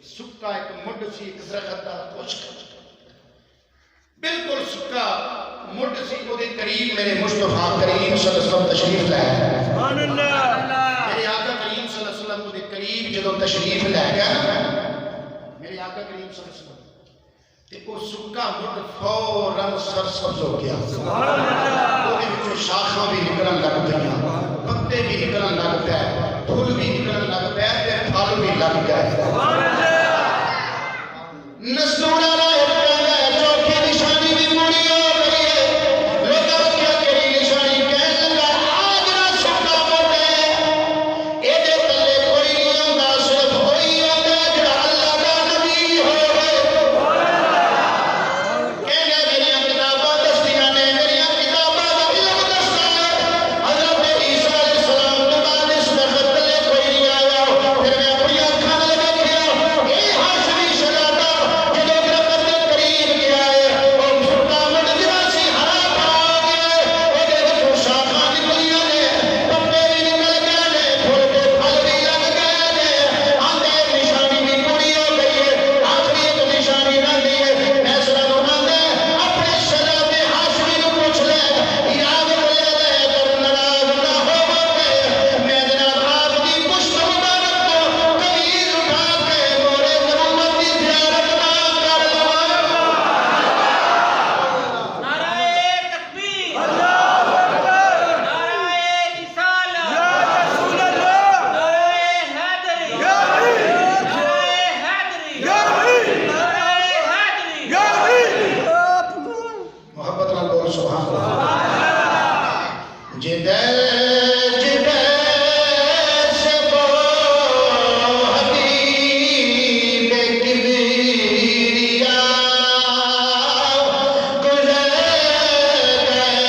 سکا ایک مڈ سی ایک درخت دا خشک بالکل سکا مڈ سی وہ دے قریب میرے مصطفیٰ کریم صلی اللہ علیہ وسلم تشریف لے آئے سبحان اللہ میرے آقا کریم صلی اللہ علیہ وسلم دے قریب جدوں تشریف لے گیا نا میرے آقا کریم صلی اللہ علیہ وسلم تے وہ سکا مڈ فوراً سرسبز ہو گیا سبحان اللہ وہ دے وچوں شاخاں بھی نکلن لگ گئیاں پتے بھی نکلن لگ پے پھول بھی نکلن لگ پے تے پھل بھی لگ گئے سبحان اللہ نستورا راہب کہندا ہے چوتھی نشانی بھی پوری ہو گئی ہے لوگاں کیا کری نشانی کہن لگا آج نہ سکا موٹے اے دے تلے کوئی نہیں ہوندا صرف کوئی ہوندا جڑا اللہ دا نبی ہوئے کہندا میری کتاباں دستیاں نے میری کتاباں دا علم دستا ہے حضرت عیسیٰ علیہ السلام تو بعد اس درخت تلے کوئی نہیں آیا پھر میں اپنی اکھاں نال ویکھیا اے ہاشمی شہزادہ جدوں درخت سبحان اللہ جدے جدے سے وہ حبیب کبریا گزر گئے جدے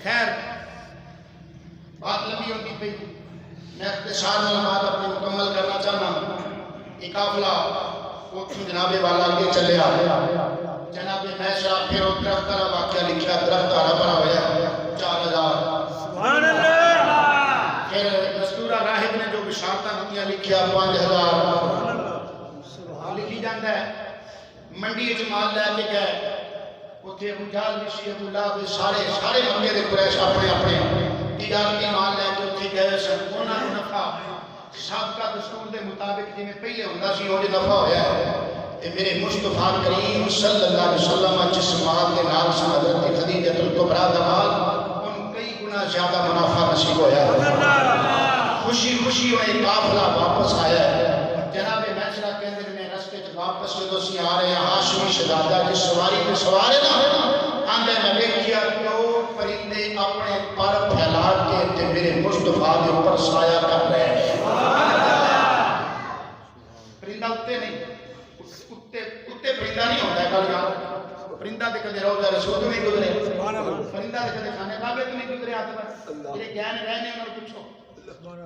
خیر بات لمبی ہوتی پئی، میں اختصار نماز اپنی مکمل کرنا چاہنا۔ یہ قافلہ جناب والا کے چلے جناب میسرا پھر درخت کا واقعہ لکھا، درخت ہرا بھرا ہوا 4000 سبحان اللہ۔ پھر دستورہ راہب نے جو بشارتاں دتیاں لکھیا 5000 لکھی جاندا ہے۔ منڈی وچ مال لے کے گئے، اتھے ابو جہل بھی سی، ابو لہب بھی، سارے مکے دے قریش اپنے تجارتی مال لے کے اتھے گئے سن، انہاں نوں نفع سابقہ دستور دے مطابق جویں پہلے ہوندا سی وہ نفع ہویا ہے۔ تے میرے مصطفیٰ کریم صلی اللہ علیہ وسلم جس مال کے نال سے حضرت خدیجہ الکبریٰ دا مال ان کئی گنا زیادہ منافع نصیب ہویا ہے۔ خوشی خوشی انہیں قافلہ واپس آیا ہے۔ جناب میسرا کہندے نے رستے وچ واپس جدوں اسی آ رہے ہیں، ہاشمی شہزادہ جس سواری تے سوار ہے نا، آندے میں دیکھیا دو پرندے اپنے پر پھیلا کے تے میرے مصطفیٰ کے اوپر سایہ کر رہے ہیں۔ پرندہ اتے نہیں، اتے پرندہ نہیں ہوتا ہے، کل یاد پرندہ دے کدے روضہ رسول تو نہیں گزرے، پرندہ دے کدے خانے کعبے تو نہیں گزرے، آدم یہ گہن رہنے انہوں نے پوچھو،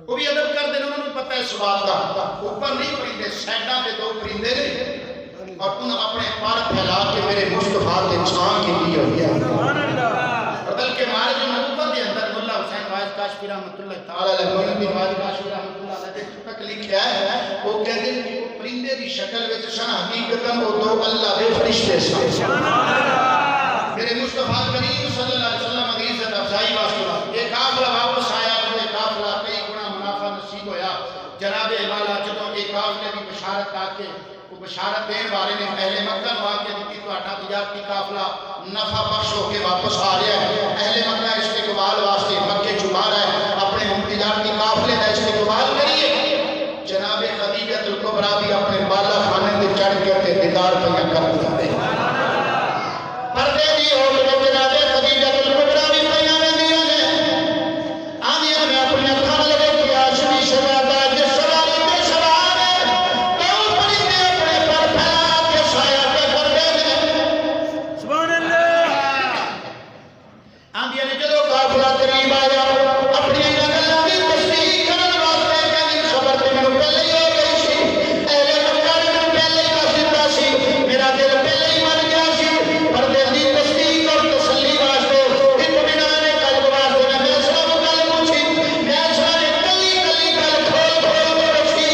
وہ بھی ادب کر دینا، انہوں نے پتہ ہے سوال کا، اوپر نہیں پرندے، سیڈاں پہ دو پرندے نے، اور انہوں اپنے پر پھیلا کے میرے مصطفیٰ کے چھان کی لی ہوئی ہے۔ اور بلکہ مارج نبوت کے اندر ملا حسین واجد کاشفی رحمۃ اللہ تعالی علیہ مولوی واجد کاشفی رحمۃ اللہ علیہ تک لکھا ہے، وہ کہتے ہیں کہ پرندے دی شکل وچ سن، حقیقتاً وہ دو اللہ دے فرشتے سن۔ میرے مصطفیٰ کریم صلی اللہ علیہ وسلم کی عزت افزائی واسطے یہ قافلہ واپس آیا، یہ قافلہ کئی گنا منافع نصیب ہویا۔ جناب والا جدوں یہ قافلے کی بشارت آ کے وہ بشارت دین والے نے پہلے مکہ واقعہ کی تہاڈا تجارتی قافلہ نفع بخش ہو کے واپس آ رہا ہے، اہل مکہ استقبال واسطے مکے چھپا رہا ہے، اپنے ہم تجارتی قافلے کا استقبال کریے۔ جناب خدیجہ الکبریٰ بھی اپنے بالا خانے تے چڑھ کے تے دیدار پہ کر دے پردے دی ہو کے جناب خدیجہ الکبریٰ بھی پہ ویندیاں نے آندیاں نے اپنی اکھاں لگے کہ ہاشمی شہزادہ جس سواری پہ سوار ہے تو پرندے اپنے پر پھیلا کے سایہ پہ کر دے نے سبحان اللہ آندیاں نے جدو قافلہ قریب آیا اپنی گلاں دی تصدیق کرن واسطے کہندی خبر تے مینوں پہلے ہی ہو گئی سی، اہل مکہ نے مینوں پہلے ہی دس دتا سی، میرا دل پہلے ہی من گیا سی، پردے دی تصدیق اور تسلی واسطے اطمینان قلب واسطے میں میسرا کو گل پوچھی، میسرا نے کلی کلی گل کھول کھول کے دسی،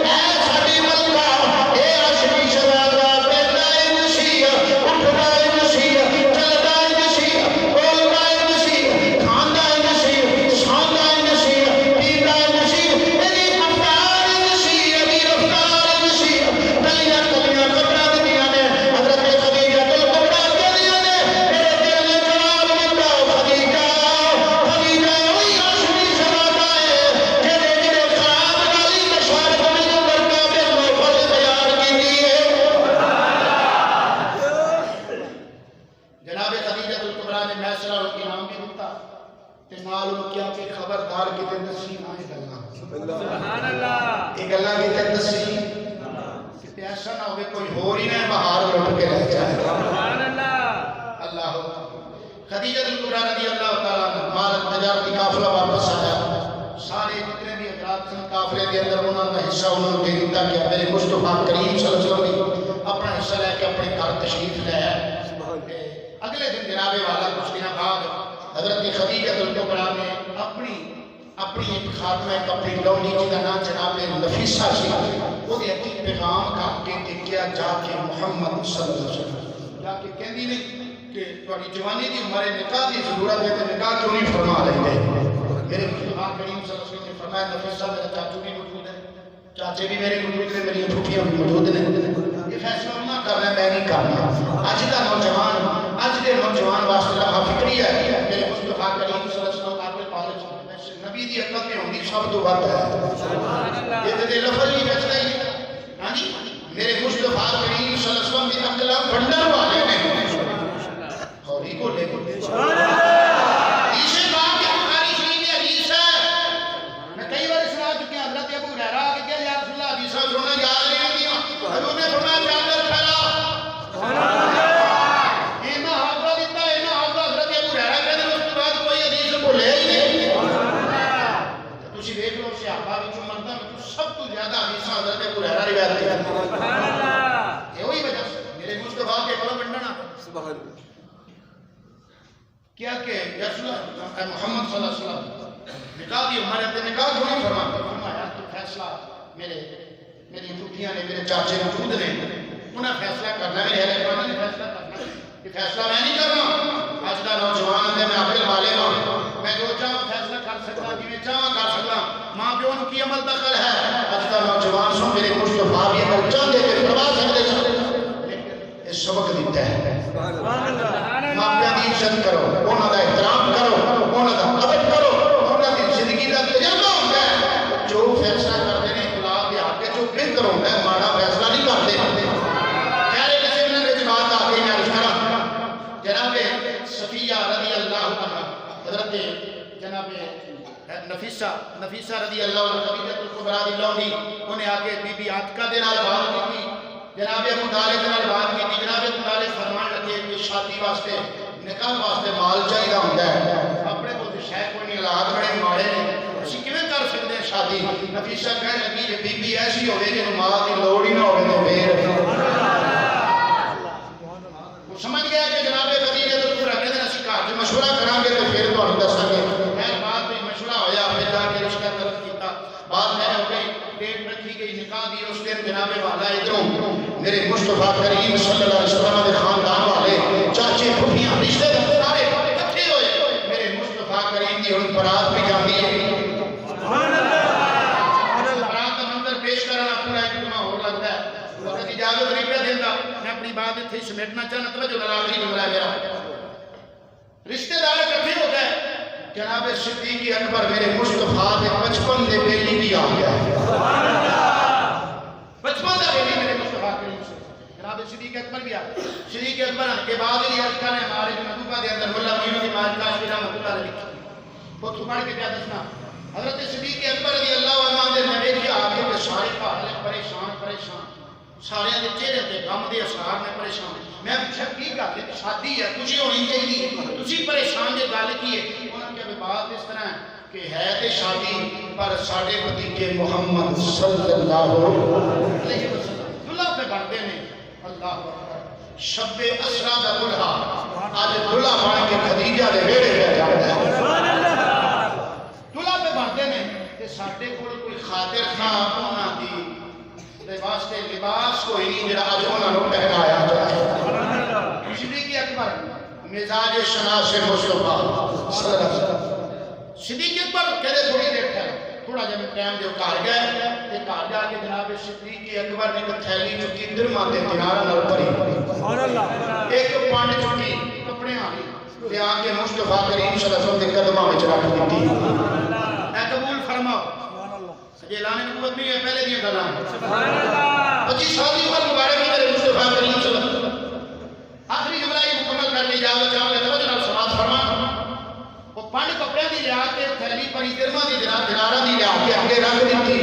اے ساڈی ملکہ اے ہاشمی شہزادہ بیٹھدا ہے نشیہ اٹھدا ہے نشیہ چلدا ہے نشیہ بولدا ہے نشیہ کھاندا ہے نشیہ سوندا ہے نشیہ پیندا ہے نشیہ میری رفتار نشیہ میری رفتار نشیہ کلیاں کلیاں خبراں دتیاں نے حضرت خدیجہ الکبریٰ کہندیاں نے میرے دل نے جواب دتا خدیجہ خدیجہ وہی ہاشمی شہزادہ ہے جڑے خواب والی بشارت مینوں برکا بے نوفل تیار کیتی ہے۔ جناب خدیجہ الکبریٰ نے میسرا نوں انعام بھی دتا تے نال انہوں کیا کہ خبردار کتے دسی نہ یہ گلاں سبحان اللہ یہ گلاں کتے دسی کتے ایسا نہ ہوئے کوئی ہور ہی نہ بہار لٹ کے رہ جائے۔ سبحان اللہ اللہ خدیجہ الکبریٰ رضی اللہ تعالیٰ عنہ مال تجارتی قافلہ واپس آیا، سارے جتنے بھی افراد سن قافلے کے اندر انہوں کا حصہ انہوں نے دے دیتا کہ میرے مصطفیٰ کریم صلی اللہ علیہ وسلم اپنا حصہ لے کے اپنے گھر تشریف لے آئے۔ اگلے دن جناب والا کچھ دن بعد حضرت خدیجہ الکبریٰ نے اپنی ایک خاتمہ ایک اپنی لونی جی کا نام جناب نفیسہ سی وہ ایک پیغام کر کے دیکھیا جا کے محمد صلی اللہ علیہ وسلم جا کے کہندی نہیں کہ تہاڈی جوانی دی عمر نکاح دی ضرورت ہے تے نکاح کیوں نہیں فرما لیندے؟ میرے مصطفیٰ کریم صلی اللہ علیہ وسلم نے فرمایا نفیسہ میرا چاچو بھی موجود ہے، چاچے بھی میرے موجود ہیں، میری پھوپھیاں بھی موجود ہیں، یہ فیصلہ نہ کرنا میں نہیں کرنا۔ اج دا نوجوان اج دے نوجوان واسطے لمحہ فکری ہے میرے مصطفیٰ کریم صلی اللہ علیہ وسلم آپ پالج نبی دی عقل تے ہوندی سب تو ود ہے۔ سبحان اللہ یہ تے لفظ ہی بچدا ہی نہیں۔ ہاں جی میرے مصطفیٰ کریم صلی اللہ علیہ وسلم دی عقل بھنڈار والے نے اور ہی کو لے کو سبحان اللہ اسے بات کے بخاری شریف میں حدیث ہے، میں کئی بار سنا چکے ہیں، حضرت ابو ہریرہ آ کے کہا یا رسول اللہ حدیث سننا یاد نہیں ہوندیاں، حضور نے فرمایا چادر پھیلا سبحان اللہ اینا حافظہ دیتا ہے، اینا حافظہ حضرت ابو ہریرہ کہتے ہیں اس کے بعد کوئی حدیث بھولے ہی نہیں۔ تسی دیکھ لو صحابہ وچوں مرداں وچوں سب تو زیادہ حدیث حضرت ابو ہریرہ روایت کیتے ہیں۔ سبحان اللہ یہ وہی وجہ سے میرے مصطفیٰ کے کلام پڑھنا سبحان اللہ کیا کہ یا رسول اللہ محمد صلی اللہ علیہ وسلم نکاح دی عمر ہے نکاح کیوں نہیں فرماتے؟ فرمایا تو فیصلہ میری پھوپھیاں نے میرے چاچے موجود نے انہیں فیصلہ کرنا ہے، میرے اہل خانہ نے فیصلہ کرنا ہے، یہ فیصلہ میں نہیں کرنا۔ اج دا نوجوان ہے میں عقل والے ہوں، میں جو چاہوں فیصلہ کر سکتا جویں چاہاں کر سکتا، ماں پیو نوں کی عمل دخل ہے؟ اج دا نوجوان سو میرے مصطفیٰ بھی اگر چاہتے تے فرما سکتے سن، یہ سبق دیتا ہے سبحان اللہ ماں پیو دی عزت کرو، انہاں دا احترام کرو، انہاں دا قدر کرو، انہاں دی زندگی دا تجربہ ہوتا ہے، جو فیصلہ کرتے ہیں اولاد کے حق جو بہتر ہوتا ہے ماڑا فیصلہ نہیں کرتے۔ پیارے کسی نے وچ بات آ گئی میں عرض کراں جناب صفیہ رضی اللہ عنہا حضرت جناب نفیسہ رضی اللہ عنہ خدیجہ الکبریٰ دی لونڈی انہیں آ کے بی بی عاتقہ دے نال بات کی، جناب ابو طالب دے نال بات کی، جناب ابو طالب فرمان لگے کہ شادی واسطے نکاح واسطے مال چاہیے ہوندا ہے، اپنے کول تے شے کوئی نہیں، حالات بڑے ماڑے نے، اسی کیویں کر سکدے ہیں شادی؟ نفیسہ کہنے لگی جے بی بی ایسی ہوے کہ مال دی لوڑ ہی نہ ہوے تے پھر وہ سمجھ گیا کہ جناب خدیجہ الکبریٰ کہندے اسی گھر وچ مشورہ کراں گے تے پھر تانوں دساں گے۔ خیر بعد وچ مشورہ ہویا، پھر جا کے رشتہ طلب کیتا، بعد میں ہو گئی ڈیٹ رکھی گئی نکاح دی، اس دن جناب والا ادھروں میرے مصطفیٰ کریم صلی اللہ علیہ وسلم دے خاندان والے چاچے پھوپھیاں رشتے دار سارے اکٹھے ہوئے، میرے مصطفیٰ کریم دی ہن برات بھی جاندی ہے۔ سبحان اللہ برات دا منظر پیش کرنا پورا ایک ماحول لگتا ہے، وقت اجازت نہیں پہ دیندا، میں اپنی بات اتنے سمیٹنا چاہنا توجہ ذرا آخری جملہ میرا رشتہ دار اکٹھے ہو گئے جناب صدیق اکبر میرے مصطفیٰ کے 55 دے بیلی بھی آ گیا 55 دا بیلی میرے مصطفیٰ کریم سے جناب صدیق اکبر بھی آ گیا صدیق اکبر کے بعد ہی عرض کرنے ہمارے جو مدوبہ دے اندر ملا مینوں کی مال کاشی رحمۃ اللہ علیہ وہ تو پڑھ کے کیا دسنا حضرت صدیق اکبر رضی اللہ عنہ دے نبی کی آگے کہ سارے پہلے پریشان سارے دے چہرے تے غم دے اثرات نے پریشان میں پوچھا کی گل ہے شادی ہے خوشی ہونی چاہیے تسی پریشان دے گل کی ہے انہاں نے کہا بات اس طرح ہے کہ ہے تے شادی پر ساڈے بھتیجے محمد صلی اللہ علیہ وسلم دلہا پہ بنتے ہیں اللہ اکبر شب اسرا دا دلہا آج دلہا بن کے خدیجہ دے ویڑے پہ جاتا ہے دلہا پہ بنتے ہیں کہ ساڈے کول کوئی خاطر خواہ انہاں دی واسطے لباس کوئی نہیں جڑا اج انہاں نوں پہنایا جائے صدیق اکبر مزاج شناس مصطفیٰ صلی اللہ علیہ وسلم صدیق اکبر کہتے تھوڑی دیر ٹھہرو تھوڑا جب ٹائم جو گھر گئے تے گھر جا کے جناب صدیق اکبر نے ایک تھیلی چکی درہماں تے دیناراں نال بھری سبحان اللہ ایک پانڈ چکی کپڑے والی تے آ کے مصطفیٰ کریم صلی اللہ علیہ وسلم دے قدماں وچ رکھ دتی اے قبول فرماؤ یہ اعلان نبوت نہیں ہے پہلے دیا گلا سبحان اللہ 25 سال کی عمر مبارک میں میرے مصطفیٰ کریم صلی اللہ علیہ وسلم آخری جملہ یہ مکمل کرنے جاؤ چاہوں گے توجہ نال سماعت فرما وہ پانڈ کپڑے دی لیا کے تھیلی پری درہماں دی دینارا دی لیا کے اگے رکھ دتی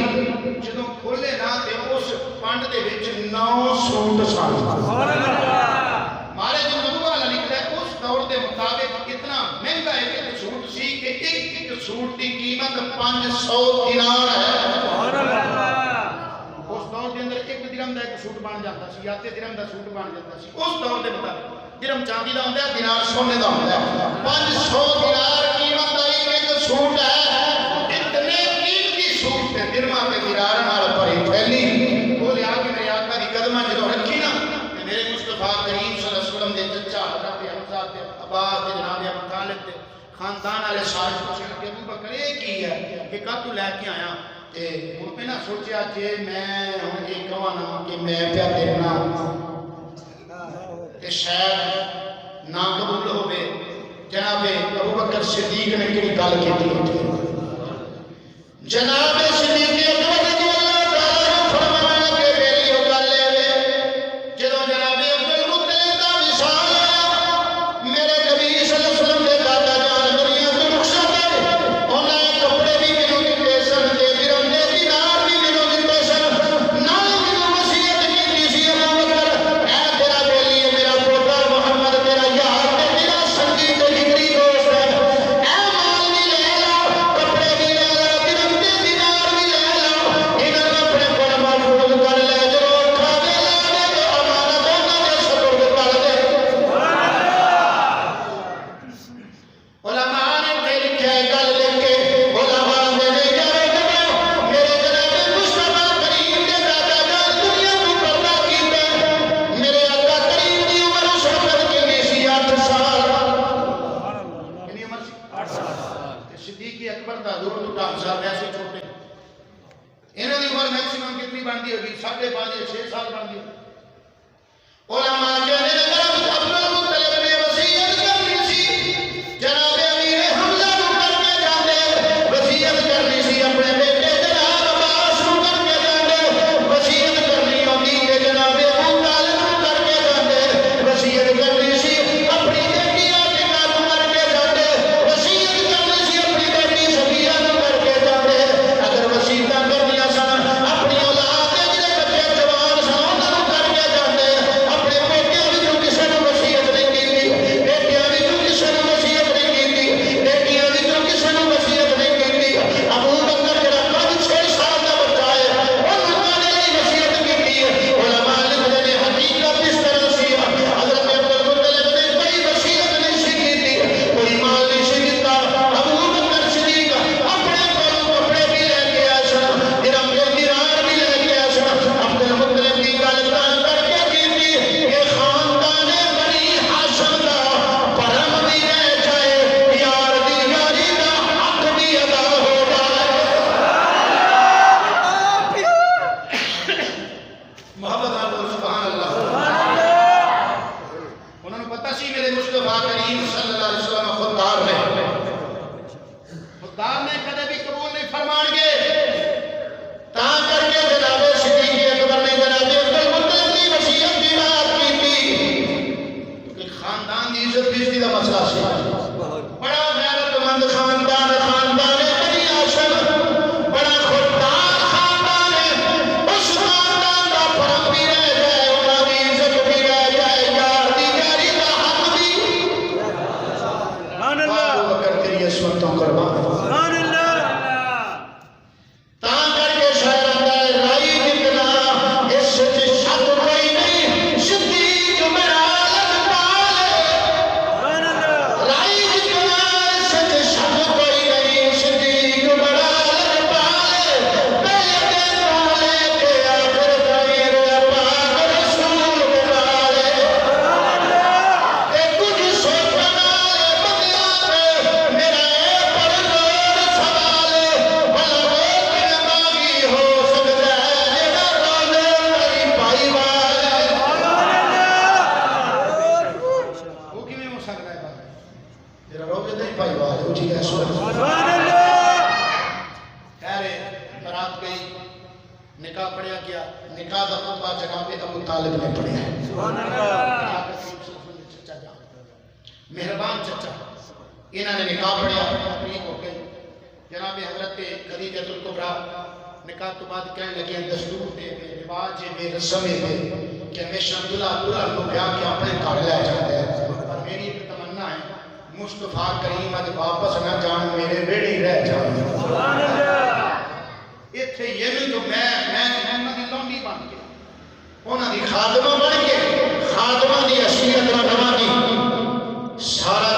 جدوں کھولے نہ تے اس پانڈ دے وچ 9 سوٹ سن سبحان اللہ مارے جو نبوت والا لکھتا ہے اس دور دے مطابق اتنا مہنگا ایک سوٹ سی کہ ایک سوٹ کی قیمت 500 دینار ہے سبحان اللہ اس دور کے اندر ایک درہم دا ایک سوٹ بن جاتا سی یا تے درہم دا سوٹ بن جاتا سی اس دور دے مطابق درہم چاندی دا ہوندا ہے دینار سونے دا ہوندا ہے 500 دینار قیمت دا ایک سوٹ ہے اتنے قیمتی سوٹ تے درہماں تے دینار نال بھری تھیلی وہ لیا کے میرے آقا دی قدماں جدوں رکھی نا تے میرے مصطفیٰ کریم صلی اللہ علیہ وسلم دے چچا حضرت حمزہ تے عباس تے جناب ابو طالب تے خاندان والے سارے پوچھن کہ ابو بکر یہ کی ہے کہ کب تو لے کے آیا تے ہن میں نہ سوچیا جے میں ہن یہ کہواں نا کہ میں پیا دینا تے شاید نہ قبول ہوے جناب ابو بکر صدیق نے کیڑی گل کیتی جناب صدیق اکبر رضی اللہ تعالی عنہ فرمایا کہ میری وہ گل ہے جدوں جناب عبد المطلب دا وصال آیا میرے نبی صلی اللہ علیہ وسلم دے دادا جان دنیا تو رخصت ہے انہاں نے کپڑے بھی مینوں دتے سن تے درہم دے دینار بھی مینوں دتے سن نال مینوں وصیت کیتی سی ابو بکر اے تیرا بیلی ہے میرا پوتا محمد تیرا یار تے میرا سنگی تے جگری دوست ہے اے مال بھی لے لو کپڑے بھی لے لو درہم تے دینار بھی لے لو انہاں نوں اپنے کول محفوظ کر لے جو کھا دے لا دے امانت انہاں دے سپرد کر دے علماء نے تے لکھا ہے گل لکھ کے علماء نے یار کہو میرے جناب مصطفیٰ کریم دے دادا جان دنیا تو پردہ کیتے میرے آقا کریم دی عمر اس وقت کتنی سی 8 سال کتنی عمر سی 8 سال تے صدیق اکبر دا دور تو 10 سال ویسے چھوٹے انہاں دی عمر میکسیمم کتنی بنتی ہوگی 5.5 6 سال بنتی ہوگی علماء کہنے لگا عبد المطلب نے وصیت کرنی سی جناب امیر حمزہ نوں کر کے جاندے وصیت کرنی سی اپنے بیٹے جناب عباس نوں کر کے جاندے وصیت کرنی ہوندی تے جناب ابو طالب نوں کر کے جاندے وصیت کرنی سی اپنی بیٹی عاتقہ نوں کر کے جاندے وصیت کرنی سی اپنی بیٹی صفیہ نوں کر کے جاندے اگر وصیتاں کرنیاں سن اپنی اولاد دے جڑے بچے جوان سن انہاں نوں کر کے جاندے اپنے بیٹے وچوں کریم صلی اللہ علیہ وسلم خوددار نے کدے بھی قبول نہیں فرمان گے تا کر کے جناب صدیق اکبر نے جناب عبد المطلب کی وصیت کی بات کی تھی کہ خاندان کی عزت بھی کا مسئلہ سی بڑا غیرت مند خاندان بنی ہاشم بڑا خوددار خاندان ہے اس خاندان کا فرم بھی رہ جائے انہاں دی عزت بھی رہ جائے یار دی یاری دا حق بھی سبحان اللہ ابو بکر تیری عصمتوں قربان سبحان اللہ نکاح پڑھیا گیا نکاح کا خطبہ جناب ابو طالب نے پڑھیا ہے سبحان اللہ مہربان چچا انہوں نے نکاح پڑھیا تقریب ہو گئی جناب حضرت خدیجہ الکبریٰ نکاح تو بعد کہنے لگے دستور دے رواج دے رسم دے کہ ہمیشہ دلہا کو بیاہ کے اپنے گھر لے جاتے ہیں اور میری ایک تمنا ہے مصطفیٰ کریم آج واپس نہ جان میرے بیڑی رہ جان سبحان اللہ اتھے یہ بھی تو میں انہوں دی لونڈی بن کے انہوں دی خادمہ بن کے خادمہ دی اصلیت رکھنا دی سارا